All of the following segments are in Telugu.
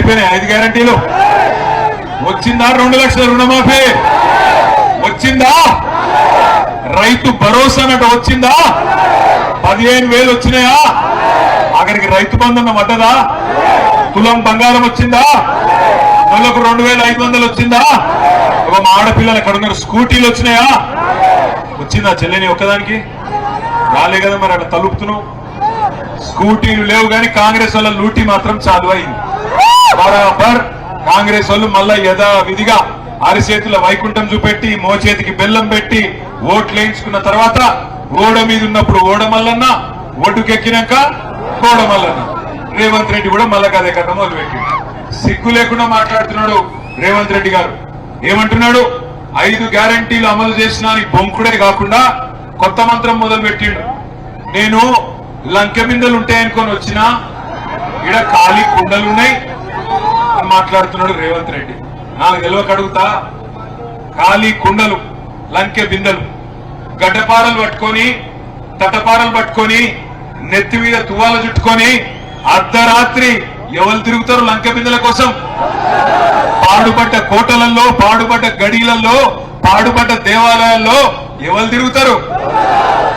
అయిపోయినాయి 5 గ్యారంటీలు వచ్చిందా 2 లక్షల రుణమాఫీ వచ్చిందా రైతు భరోసా అన్నట్టు వచ్చిందా 15,000 వచ్చినాయా అక్కడికి రైతు బంధన పడ్డదా తులం బంగారం వచ్చిందా నెలకు 2,500 వచ్చిందా ఒక మా ఆడపిల్లలు ఎక్కడ ఉన్నారు స్కూటీలు వచ్చినాయా వచ్చిందా చెల్లెని ఒక్కదానికి రాలే కదా మరి అట్లా తలుపుతున్నావు స్కూటీలు లేవు కానీ కాంగ్రెస్ వాళ్ళ లూటీ మాత్రం చాలు అయింది బరాబర్ కాంగ్రెస్ వాళ్ళు మళ్ళా యథావిధిగా అరిచేతుల వైకుంఠం చూపెట్టి మోచేతికి బెల్లం పెట్టి ఓట్లు వేయించుకున్న తర్వాత ఓడ మీద ఉన్నప్పుడు ఓడమల్లన్న ఒడ్డుకెక్కినాక కోడమల్లన్న రేవంత్ రెడ్డి కూడా మళ్ళా కదే కథ మొదలుపెట్టి సిగ్గు లేకుండా మాట్లాడుతున్నాడు రేవంత్ రెడ్డి గారు ఏమంటున్నాడు 5 గ్యారంటీలు అమలు చేసిన బొంకుడే కాకుండా కొత్త మంత్రం మొదలు పెట్టిండు నేను లంకె బిందెలు ఉంటాయనుకొని వచ్చినా ఈడ ఖాళీ కుండలున్నాయి అని మాట్లాడుతున్నాడు రేవంత్ రెడ్డి నాకు తెలియక అడుగుతా ఖాళీ కుండలు లంకె బిందెలు గడ్డపారలు పట్టుకొని తటపారలు పట్టుకొని నెత్తి మీద తువాలు చుట్టుకొని అర్ధరాత్రి ఎవరు తిరుగుతారు లంకె బిందెల కోసం పాడుపడ్డ కోటలలో పాడుపడ్డ గడిలలో పాడుపడ్డ దేవాలయాల్లో ఎవరు తిరుగుతారు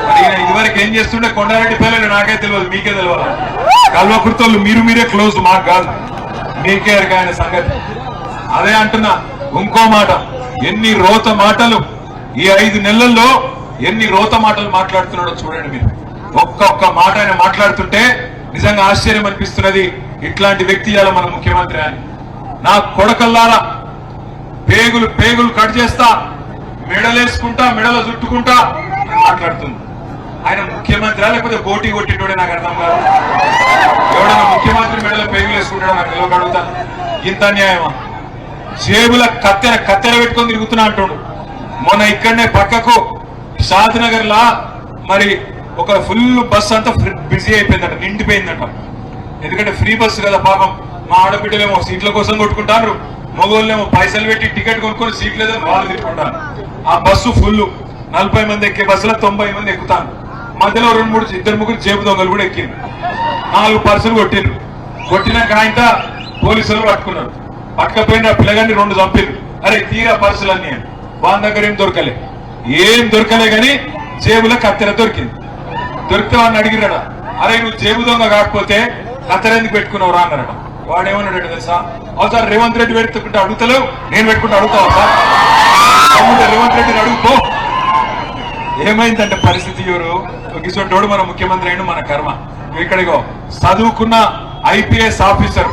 మరి ఇదివరకు ఏం చేస్తుండే కొండారెడ్డి పేర్లు నాకే తెలియదు మీకే తెలియదు కల్వకుర్తోళ్ళు మీరే క్లోజ్ మాకు కాదు మీకే ఆయన సంగతి అదే అంటున్నా ఇంకో మాట ఎన్ని రోత మాటలు ఈ 5 నెలల్లో ఎన్ని రోత మాటలు మాట్లాడుతున్నాడో చూడండి మీరు ఒక్కొక్క మాట ఆయన మాట్లాడుతుంటే నిజంగా ఆశ్చర్యం అనిపిస్తున్నది ఇట్లాంటి వ్యక్తి ఇవాళ మన ముఖ్యమంత్రి అని నా కొడకల్లారా పేగులు కట్ చేస్తా మెడలేసుకుంటా మెడలు చుట్టుకుంటా మాట్లాడుతుంది ఆయన ముఖ్యమంత్రి లేకపోతే గోటీ కొట్టినోడే నాకు అర్థం కాదు ఎవడన్నా ముఖ్యమంత్రి మెడలో పేగులు వేసుకుంటాడో నాకు తెలియక అడుగుతా ఇంత అన్యాయమా జేబుల కత్తెర పెట్టుకొని తిరుగుతున్నా అంటాడు మొన్న ఇక్కడనే పక్కకు షాద్నగర్ లా మరి ఒక ఫుల్ బస్ అంతా బిజీ అయిపోయిందట నిండిపోయిందట ఎందుకంటే ఫ్రీ బస్సు కదా పాపం మా ఆడబిడ్డలేమో సీట్ల కోసం కొట్టుకుంటారు మగోళ్ళేమో పైసలు పెట్టి టికెట్ కొనుక్కొని సీట్లు లేదని వాళ్ళు తిట్టుకుంటారు ఆ బస్సు ఫుల్ 40 మంది ఎక్కే బస్సులో 90 మంది ఎక్కుతాను మధ్యలో 2-3 జేబు దొంగలు కూడా ఎక్కింది 4 పర్సులు కొట్టినాక ఆయన పోలీసులు పట్టుకున్నారు పట్టకపోయిన పిల్లగాన్ని 2 చంపారు అరే తీరా పర్సులన్నీ వాళ్ళ దగ్గర ఏం దొరకలే గాని జేబులో కత్తెర దొరికితే వాడిని అడిగిరాడా అరే నువ్వు జేబు దొంగ కాకపోతే కత్తెర ఎందుకు పెట్టుకున్నావు రా అన్నారట వాడేమన్నాడు తెలుసా సార్ రేవంత్ రెడ్డి పెట్టుకుంటే అడుగుతలేవు నేను పెట్టుకుంటే అడుగుతావా సార్ రేవంత్ రెడ్డిని అడుగుకో ఏమైందంటే పరిస్థితి ఎవరు గిసోటోడు మన ముఖ్యమంత్రి అయిన మన కర్మ ఇక్కడిగో చదువుకున్న ఐపీఎస్ ఆఫీసర్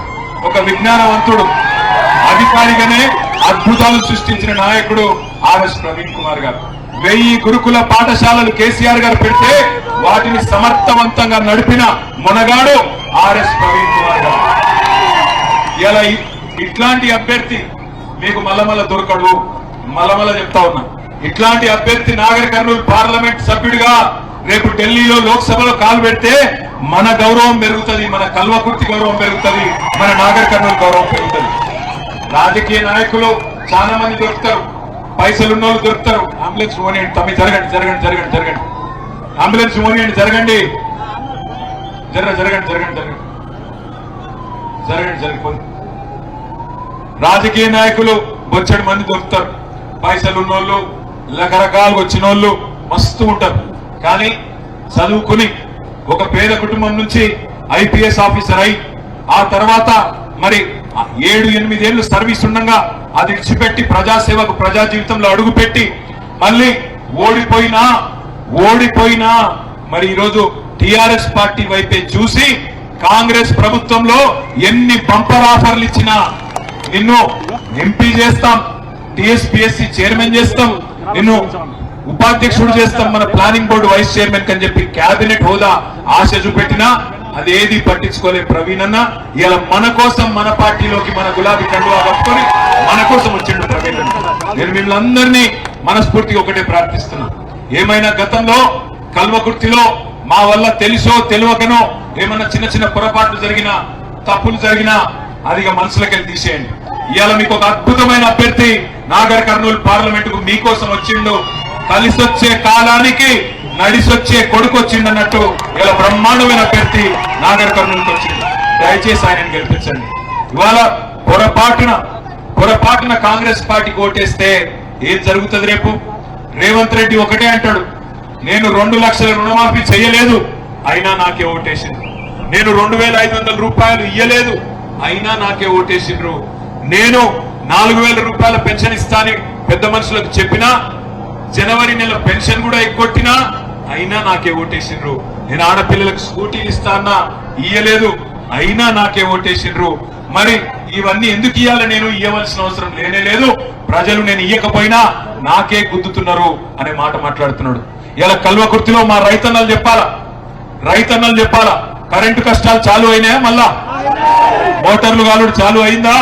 ఒక విజ్ఞానవంతుడు అధికారిగానే అద్భుతాలు సృష్టించిన నాయకుడు ఆర్ఎస్ ప్రవీణ్ కుమార్ గారు 1000 గురుకుల పాఠశాలలు కేసీఆర్ గారు పెడితే వాటిని సమర్థవంతంగా నడిపిన మొనగాడు ఆర్ఎస్ ప్రవీణ్ కుమార్ గారు ఇలా ఇట్లాంటి అభ్యర్థి మీకు మల్లమల్ల దొరకడు మల్లమల్ల చెప్తా ఉన్నా ఇట్లాంటి అభ్యర్థి నాగర్ కర్నూలు పార్లమెంట్ సభ్యుడిగా రేపు ఢిల్లీలో లోక్సభలో కాలు పెడితే మన గౌరవం పెరుగుతుంది మన కల్వకుర్తి గౌరవం పెరుగుతుంది మన నాగర్ కర్నూలు గౌరవం పెరుగుతుంది రాజకీయ నాయకులు చాలా మంది దొరుకుతారు పైసలున్న వాళ్ళు దొరుకుతారు అంబులెన్స్ ఓనియండి తమ్మి జరగండి అంబులెన్స్ ఓనియండి జరగండి రాజకీయ నాయకులు బొచ్చడి మంది దొరుకుతారు పైసలు ఉన్నోళ్ళు రకరకాలుగా వచ్చిన వాళ్ళు మస్తు ఉంటారు కానీ చదువుకుని ఒక పేద కుటుంబం నుంచి ఐపీఎస్ ఆఫీసర్ అయి ఆ తర్వాత మరి 7-8 ఏళ్లు సర్వీస్ ఉండగా అది ఇచ్చిపెట్టి ప్రజాసేవకు ప్రజా జీవితంలో అడుగుపెట్టి మళ్ళీ ఓడిపోయినా మరి ఈరోజు టిఆర్ఎస్ పార్టీ వైపే చూసి కాంగ్రెస్ ప్రభుత్వంలో ఎన్ని బంపర్ ఆఫర్లు ఇచ్చినా నిన్ను ఎంపీ చేస్తాం టీఎస్పీఎస్సీ చైర్మన్ చేస్తాం నిన్ను ఉపాధ్యక్షుడు చేస్తాం మన ప్లానింగ్ బోర్డు వైస్ చైర్మన్ అని చెప్పి కేబినెట్ హోదా ఆశ చూపెట్టినా అదేది పట్టించుకోలే ప్రవీణ్ అన్న ఇలా మన కోసం మన పార్టీలోకి మన గులాబీ కండువా కట్టుకొని మన కోసం వచ్చిండు ప్రవీణ్ అన్న నేను మిమ్మల్ని మనస్ఫూర్తిగా ఒకటే ప్రార్థిస్తున్నా ఏమైనా గతంలో కల్వకుర్తిలో మా వల్ల తెలుసో తెలియకనో ఏమన్నా చిన్న పొరపాట్లు జరిగినా తప్పులు జరిగినా అదిగా మనసులోకి తీసేయండి ఇవాళ మీకు ఒక అద్భుతమైన అభ్యర్థి నాగర్ కర్నూలు పార్లమెంట్ కు మీకోసం వచ్చిండు కలిసొచ్చే కాలానికి నడిసొచ్చే కొడుకు వచ్చిండన్నట్టు ఇలా బ్రహ్మాండమైన అభ్యర్థి నాగర్ కర్నూలుకి వచ్చింది దయచేసి ఆయనను గెలిపించండి ఇవాళ పొరపాటున కాంగ్రెస్ పార్టీకి ఓటేస్తే ఏం జరుగుతుంది రేపు? రేవంత్ రెడ్డి ఒకటే అంటాడు, నేను 2 లక్షల రుణమాఫీ చేయలేదు అయినా నాకే ఓటేసింది, నేను 2500 రూపాయలు ఇయ్యలేదు అయినా నాకే ఓటేసిండ్రు, నేను 4000 రూపాయల పెన్షన్ ఇస్తాని పెద్ద మనుషులకు చెప్పినా జనవరి నెల పెన్షన్ కూడా ఎగ్గొట్టినా అయినా నాకే ఓటేసిండ్రు, నేను ఆడపిల్లలకు స్కూటీలు ఇస్తానా ఇయ్యలేదు అయినా నాకే ఓటేసిండ్రు. మరి ఇవన్నీ ఎందుకు ఇయ్యాలి? నేను ఇయ్యవలసిన అవసరం లేనే లేదు, ప్రజలు నేను ఇయ్యకపోయినా నాకే గుద్దుతున్నారు అనే మాట మాట్లాడుతున్నాడు. ఇలా కల్వకుర్తిలో మా రైతన్నలు చెప్పాలా కరెంటు కష్టాలు చాలు అయినాయా? మళ్ళా మోటార్లు కాలుడు చాలు అయిందా?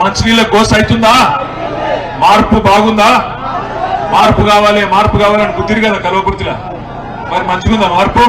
మంచినీళ్ళ గోస అవుతుందా? మార్పు బాగుందా? మార్పు కావాలని గుద్దిరు కదా కల్వకుర్తిలా, మరి మంచిగుందా మార్పు?